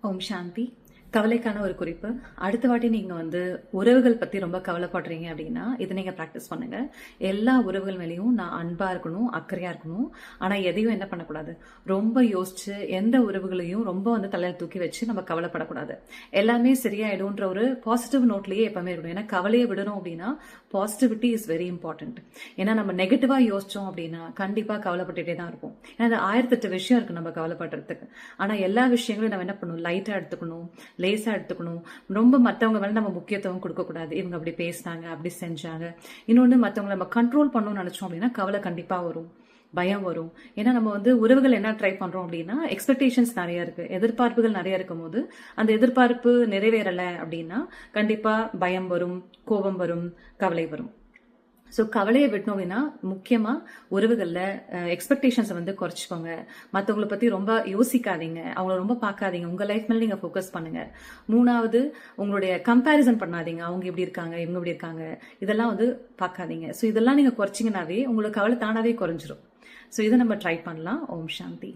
ஓம் சாந்தி. கவலைக்கான ஒரு குறிப்பு. அடுத்த வாட்டி நீங்க உறவுகள் பத்தி ரொம்ப கவலைப்படுறீங்க அப்படின்னா இதை நீங்க ப்ராக்டிஸ் பண்ணுங்க. எல்லா உறவுகள் மேலேயும் நான் அன்பா இருக்கணும், அக்கறையா இருக்கணும். ஆனா எதையும் என்ன பண்ணக்கூடாது, ரொம்ப யோசிச்சு எந்த உறவுகளையும் ரொம்ப தலையில தூக்கி வச்சு நம்ம கவலைப்படக்கூடாது. எல்லாமே சரியாயிடும்ன்ற ஒரு பாசிட்டிவ் நோட்லயே எப்பவுமே இருக்கணும். ஏன்னா கவலையை விடணும் அப்படின்னா பாசிட்டிவிட்டி இஸ் வெரி இம்பார்ட்டன்ட். ஏன்னா நம்ம நெகட்டிவா யோசிச்சோம் அப்படின்னா கண்டிப்பா கவலைப்பட்டுட்டே தான் இருப்போம். ஏன்னா அது 1008 விஷயம் இருக்கு நம்ம கவலைப்படுறதுக்கு. ஆனா எல்லா விஷயங்களும் நம்ம என்ன பண்ணணும், லைட்டா எடுத்துக்கணும், லேசா எடுத்துக்கணும். ரொம்ப மற்றவங்க மேல நம்ம முக்கியத்துவம் கொடுக்கக்கூடாது. இவங்க அப்படி பேசினாங்க, அப்படி செஞ்சாங்க. இன்னொன்று, மற்றவங்களை நம்ம கண்ட்ரோல் பண்ணணும்னு நினைச்சோம் அப்படின்னா கவலை கண்டிப்பா வரும், பயம் வரும். ஏன்னா நம்ம உறவுகள் என்ன ட்ரை பண்றோம் அப்படின்னா எக்ஸ்பெக்டேஷன்ஸ் நிறைய இருக்கு, எதிர்பார்ப்புகள் நிறைய இருக்கும் போது அந்த எதிர்பார்ப்பு நிறைவேறலை அப்படின்னா கண்டிப்பா பயம் வரும், கோபம் வரும், கவலை வரும். ஸோ கவலையை விட்டோம் அப்படின்னா முக்கியமாக உறவுகளில் எக்ஸ்பெக்டேஷன்ஸை குறைச்சிக்கோங்க. மற்றவங்களை பற்றி ரொம்ப யோசிக்காதீங்க, அவங்கள ரொம்ப பார்க்காதீங்க, உங்கள் லைஃப் மேலே நீங்கள் ஃபோக்கஸ் பண்ணுங்க. மூணாவது, உங்களுடைய கம்பேரிசன் பண்ணாதீங்க. அவங்க எப்படி இருக்காங்க, இவங்க எப்படி இருக்காங்க, இதெல்லாம் பார்க்காதீங்க. ஸோ இதெல்லாம் நீங்கள் குறைச்சிங்கனாவே உங்களுக்கு கவலை தானாகவே குறைஞ்சிரும். ஸோ இதை நம்ம ட்ரை பண்ணலாம். ஓம் சாந்தி.